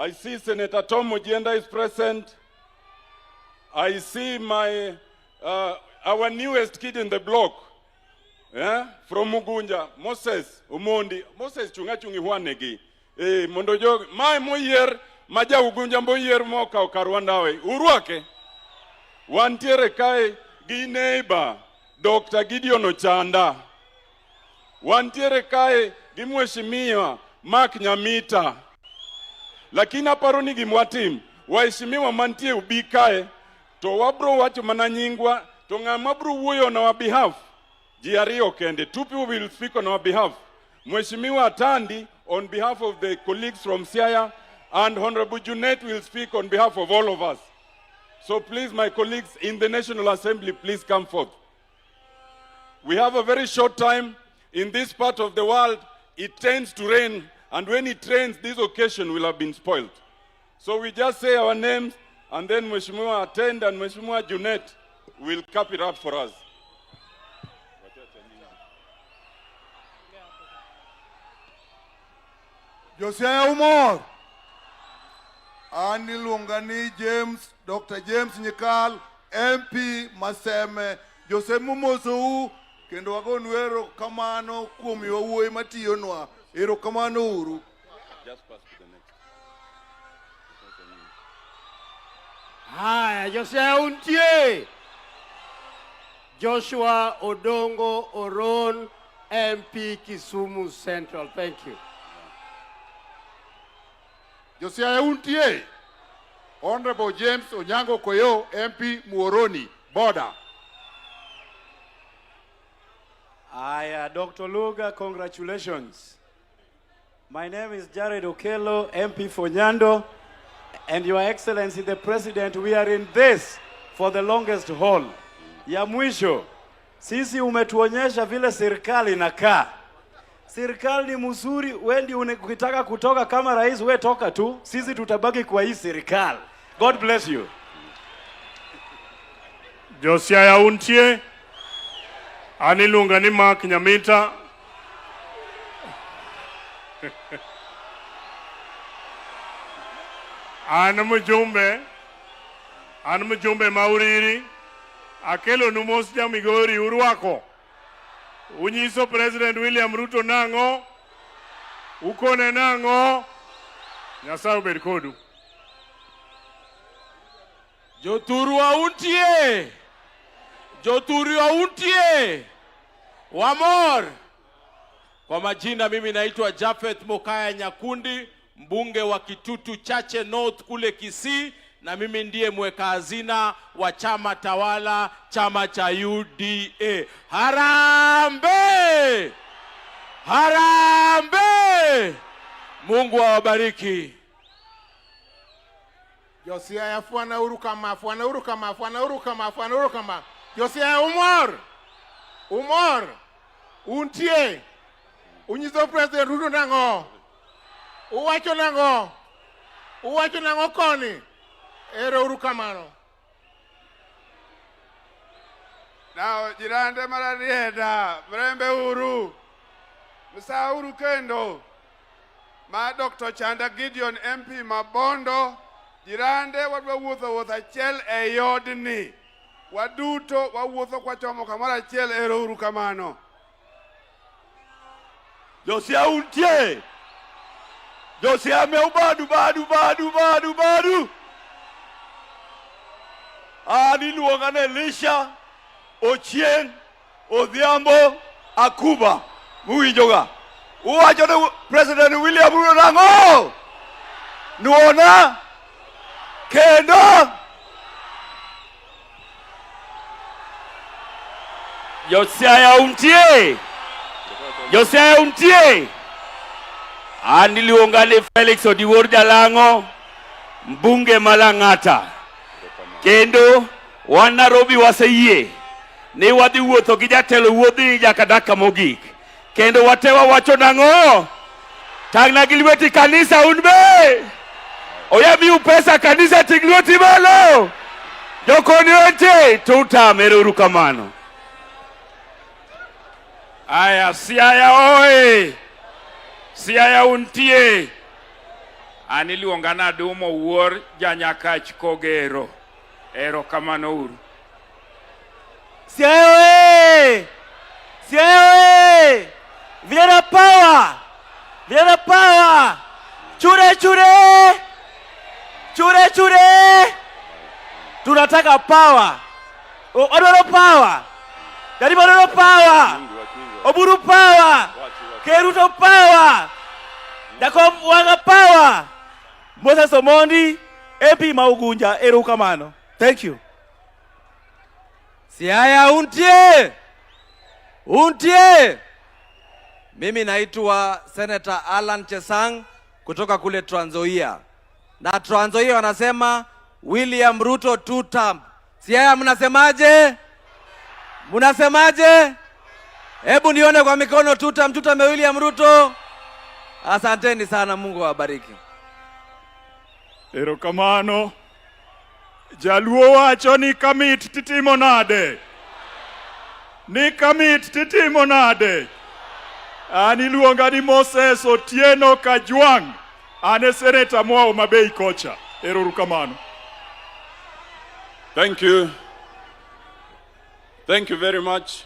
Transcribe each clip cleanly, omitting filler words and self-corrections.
I see Senator Tom Otiende is present. I see my our newest kid in the block, from Mugunja, Moses Umondi. Moses chungi huanegi. Mondo jog mai moyer maja Ugunja moyer moka okarwandawe. Uruake. Wantiere kai gi neighbor Dr. Gideon Ochanda. Wantiere kai gi mheshimiwa Mark Nyamita. Lakini aparoni gi mwatim waheshimiwa mantie ubikae to wabro wacho mananyingwa to ngamabro wuoyo on our behalf. Jiario kende, 2 people will speak on our behalf. Mheshimiwa Atandi on behalf of the colleagues from Siaya, and Honorable Junet will speak on behalf of all of us. So please, my colleagues in the National Assembly, please come forth. We have a very short time. In this part of the world, it tends to rain, and when it rains, this occasion will have been spoiled. So we just say our names, and then Mheshimiwa Attend and Mheshimiwa Junet will cap it up for us. Jose Umar, Ani Lungani James, Dr. James Nyikal, MP Maseme, Jose Mumozu, kendo wagonwero kamano kumi wawuoyi matiyonwa, ero kamano uru. Just pass to the next. Haya, Jose Untie. Joshua Odongo Oron, MP Kisumu Central. Thank you. Josiah Untie, Honorable James Onyango Koyo, MP Muoroni, Border. Dr. Luga, congratulations. My name is Jared Okello, MP for Nyando, and Your Excellency the President, we are in this for the longest haul. Ya mwisho, sisi umetuonyesha vile serikali inakaa. Serikali ni mzuri, wendi ukitaka kutoka kama rais we toka tu, sisi tutabaki kwa hii serikali. God bless you. Josiah Untie, Anilunga ni Mark Nyamita. Anamujumbe Mauriri, Akelo Numos Jamigori Uruako. Unyiso President William Ruto nango, ukone nango, Nyasau Berikodu. Joturua Untie, Wamor. Kwa majina mimi naitwa Japhet Mokaya Nyakundi, mbunge wa Kitutu Chache North kule Kisii, na mimi ndiye mweka hazina wa chama tawala, chama cha UDA. Harambe! Harambe! Mungu awabariki. Josiah Afwana Urukama. Josiah Umar, Untie, Unyiso President Ruto nango, Uwacho nango koni, ero urukamano. Now, jirande mararieda, mrembe uru, msa uru kendo, ma Dr. Chanda Gideon MP Mabondo, jirande wadwa wuotho achiel e yodni. Waduto wawuotho kwa chomo kamara achiel, ero uru kamano. Josiah Untie. Josiah meubadu. Aniluongane Elisha, Ochieng, Odhiambo, Akuba. Muijoga. Uwacho ne President William Ruto nango. Nuona. Kendo. Josiah Untie. Aniluongane Felix Odiwuor Jalango, mbunge Malang'ata. Kendo wan Nairobi waseyie ni wadhi wuotho gi jatelo wuodhi nyaka dakika mogik. Kendo watewa wacho nango. Tangna gi lweti kanisa unbe. Oyamiu pesa kanisa ting' lweti malo. Jokoni oche tutamero urukamano. Aya, Siaya oe. Siaya Untie. Ani luonga na Dumo Wuor Janyakach Kogero. Erokamano uru. Siaoe! Siaoe! Vijana power! Vijana power! Chure chure! Chure chure! Tunataka power. Odoro power. Jaribu odoro power. Oburu power. Keruto power. Jacob Wanga power. Moses Omondi, MP Maugunja, erukamano. Thank you. Siaya untie! Untie! Mimi naitwa Senator Alan Chesang kutoka kule Trans Nzoia. Na Trans Nzoia wanasema William Ruto 2 term. Siaya mnasemaje? Mnasemaje? Hebu nione kwa mikono 2 term William Ruto. Asanteni sana, Mungu awabariki. Erokamano. Jaluo wacho ni kamit titimo nade. Ni kamit titimo nade. Ani luonga ni Moses Otieno Kajwang. Ane seneta mwao mabei kocha. Erokamano. Thank you. Thank you very much.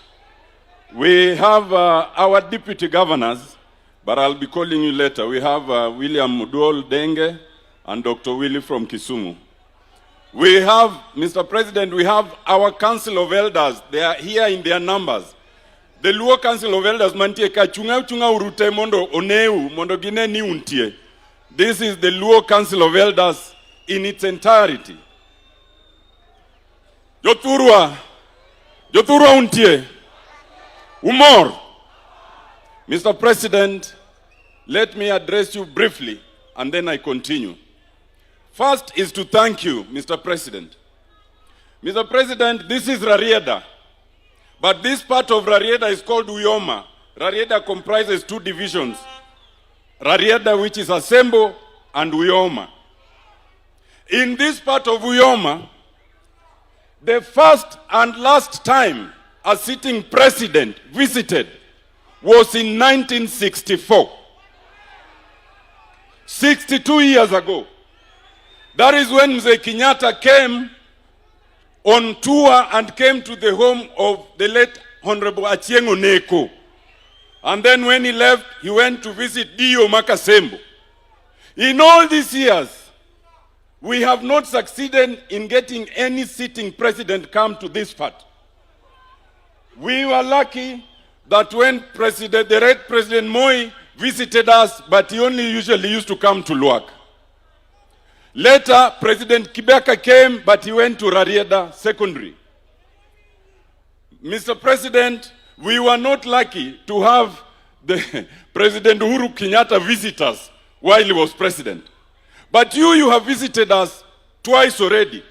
We have our deputy governors, but I'll be calling you later. We have William Muduol Denge and Dr. Willie from Kisumu. We have, Mr. President, we have our Council of Elders. They are here in their numbers. The Luo Council of Elders mantie ka chunga urute mondo oneu mondo gine ni untie. This is the Luo Council of Elders in its entirety. Joturwa untie. Umor. Mr. President, let me address you briefly and then I continue. First is to thank you, Mr. President. Mr. President, this is Rarieda, but this part of Rarieda is called Uyoma. Rarieda comprises 2 divisions. Rarieda, which is Asembo, and Uyoma. In this part of Uyoma, the first and last time a sitting president visited was in 1964. 62 years ago. That is when Mzee Kenyatta came on tour and came to the home of the late Honorable Achieng' Oneko. And then when he left, he went to visit Dio Makasembo. In all these years, we have not succeeded in getting any sitting president come to this part. We were lucky that when the late President Moi visited us, but he only usually used to come to Luak. Later, President Kibaka came, but he went to Rarieda Secondary. Mr. President, we were not lucky to have the President Uhuru Kenyatta visit us while he was president. But you have visited us twice already.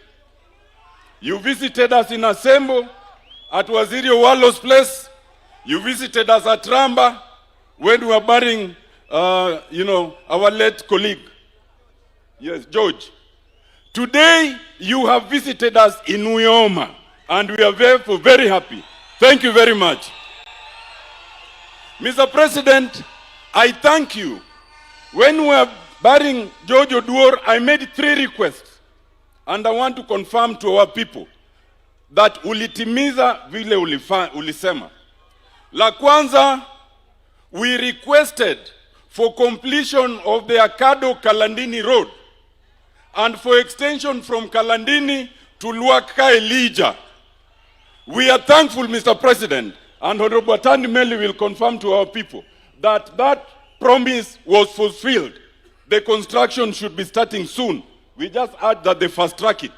You visited us in Asembo, at Waziri Owalo's place. You visited us at Ramba when we were burying, our late colleague. Yes, George. Today, you have visited us in Uyoma, and we are therefore very happy. Thank you very much. Mr. President, I thank you. When we were burying George Oduor, I made 3 requests, and I want to confirm to our people that ulitimiza vile ulisema. La kwanza, we requested for completion of the Akado Kalandini Road and for extension from Kalandini to Luaka Elijah. We are thankful, Mr. President, and Honorable Attorney Meli will confirm to our people that that promise was fulfilled. The construction should be starting soon. We just urge that they fast track it.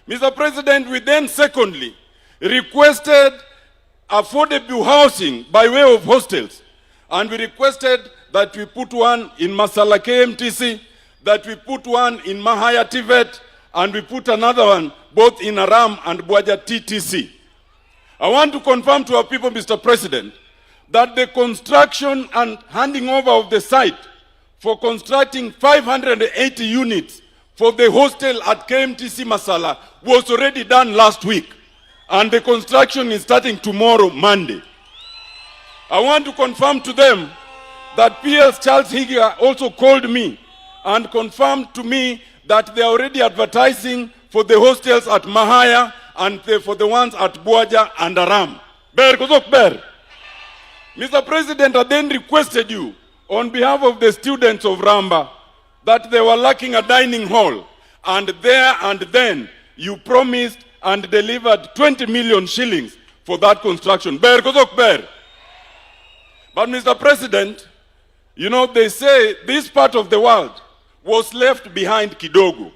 Mr. President, we then secondly requested affordable housing by way of hostels, and we requested that we put one in Masala KMTC, that we put one in Mahaya Tivet, and we put another one both in Aram and Buaja TTC. I want to confirm to our people, Mr. President, that the construction and handing over of the site for constructing 580 units for the hostel at KMTC Masala was already done last week, and the construction is starting tomorrow, Monday. I want to confirm to them that PS Charles Higa also called me and confirmed to me that they are already advertising for the hostels at Mahaya and for the ones at Buaja and Aram. Ber, kozok ber. Mr. President, I then requested you, on behalf of the students of Ramba, that they were lacking a dining hall. And there and then, you promised and delivered 20 million shillings for that construction. Ber, kozok ber. But Mr. President, you know, they say this part of the world was left behind kidogo.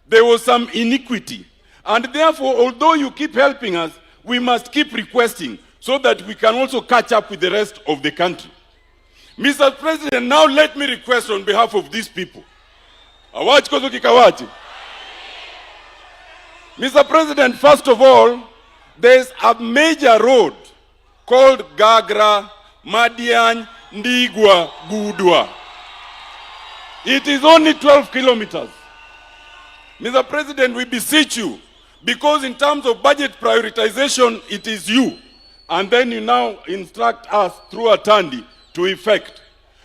There was some iniquity. And therefore, although you keep helping us, we must keep requesting so that we can also catch up with the rest of the country. Mr. President, now let me request on behalf of these people. Awachi kozuki kawachi. Mr. President, first of all, there's a major road called Gagra, Madian, Ndigwa, Gudwa. It is only 12 kilometers. Mr. President, we beseech you, because in terms of budget prioritization, it is you. And then you now instruct us through Atandi to effect.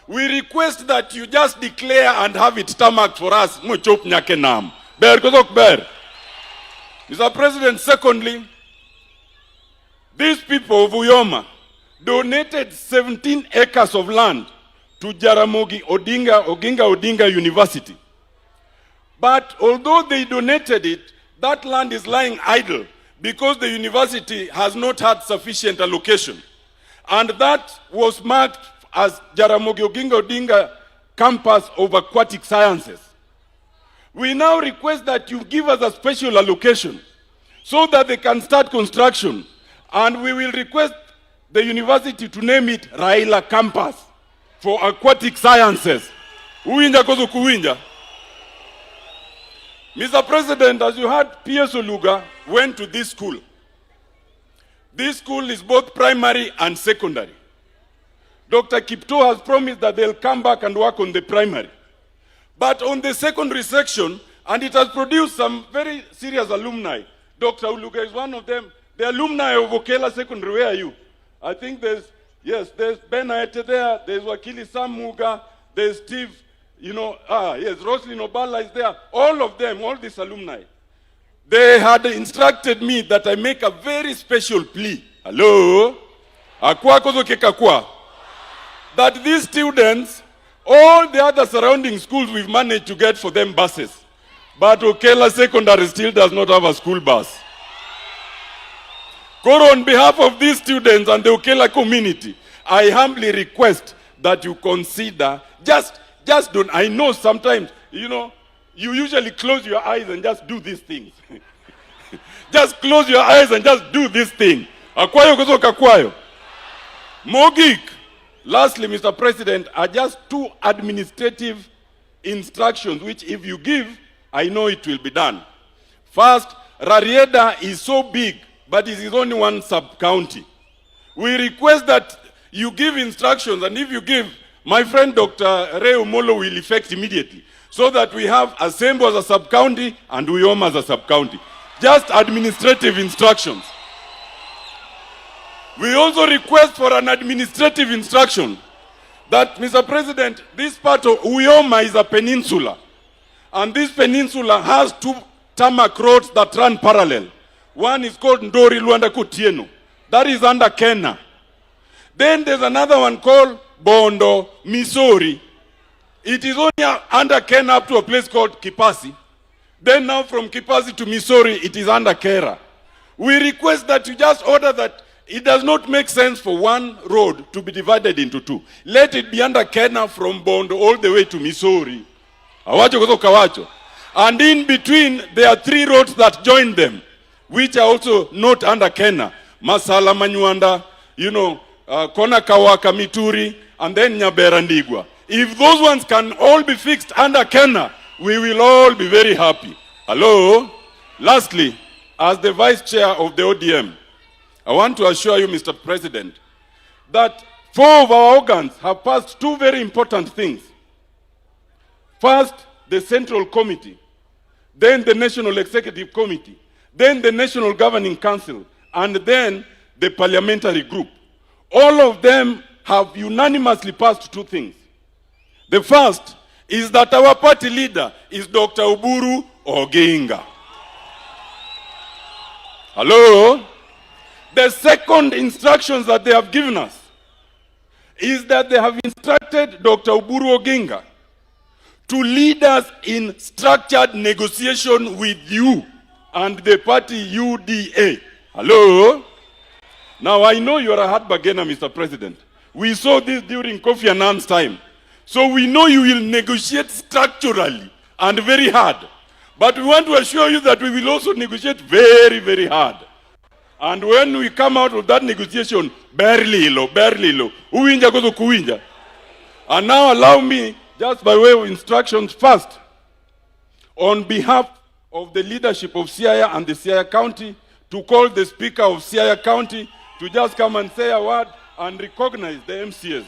We request that you just declare and have it tarmacked for us. Mr. President, secondly, these people of Uyoma donated 17 acres of land to Jaramogi Oginga Odinga University. But although they donated it, that land is lying idle because the university has not had sufficient allocation. And that was marked as Jaramogi Oginga Odinga Campus of Aquatic Sciences. We now request that you give us a special allocation so that they can start construction. And we will request the university to name it Raila Campus for Aquatic Sciences. Uwinja kozu kuwinja. Mr. President, as you heard, P.S. Oluga went to this school. This school is both primary and secondary. Dr. Kipto has promised that they'll come back and work on the primary. But on the secondary section, and it has produced some very serious alumni. Dr. Oluga is one of them. The alumni of Okela Secondary, where are you? I think there's Ben Aete there, there's Wakili Samuga, there's Steve, Roslyn Obala is there. All of them, all these alumni. They had instructed me that I make a very special plea. Hello? That these students, all the other surrounding schools, we've managed to get for them buses. But Okela Secondary still does not have a school bus. Koro, on behalf of these students and the Okela community, I humbly request that you consider, just don't, I know sometimes, you usually close your eyes and just do these things. Just close your eyes and just do this thing. Akwayo kuzoka kwayo. Mogik. Lastly, Mr. President, are just 2 administrative instructions which if you give, I know it will be done. First, Rarieda is so big, but it is only 1 sub-county. We request that you give instructions, and if you give, my friend Dr. Ray Omolo will effect immediately, so that we have Asembo as a sub-county and Uyoma as a sub-county. Just administrative instructions. We also request for an administrative instruction that, Mr. President, this part of Uyoma is a peninsula. And this peninsula has 2 tarmac roads that run parallel. One is called Ndori Luanda Kotieno. That is under Kenya. Then there's another one called Bondo, Missouri. It is only under Kenya up to a place called Kipasi. Then now from Kipasi to Missouri, it is under Kera. We request that you just order that it does not make sense for one road to be divided into 2. Let it be under Kenya from Bondo all the way to Missouri. Awacho kozo kawacho. And in between, there are 3 roads that join them, which are also not under Kenya. Masala Manyuanda, Kona Kawaka Mituri, and then Nyabera Ndigwa. If those ones can all be fixed under Kenya, we will all be very happy. Hello? Lastly, as the Vice Chair of the ODM, I want to assure you, Mr. President, that 4 of our organs have passed 2 very important things. First, the Central Committee, then the National Executive Committee, then the National Governing Council, and then the Parliamentary Group. All of them have unanimously passed 2 things. The first is that our party leader is Dr. Oburu Oginga. Hello? The second instructions that they have given us is that they have instructed Dr. Oburu Oginga to lead us in structured negotiation with you and the party UDA. Hello? Now, I know you are a hard bargainer, Mr. President. We saw this during Kofi Annan's time. So we know you will negotiate structurally and very hard. But we want to assure you that we will also negotiate very, very hard. And when we come out of that negotiation, barely low. Uwinja gozo kuwinja. And now allow me, just by way of instructions first, on behalf of the leadership of Siaya and the Siaya County, to call the Speaker of Siaya County to just come and say a word and recognize the MCS.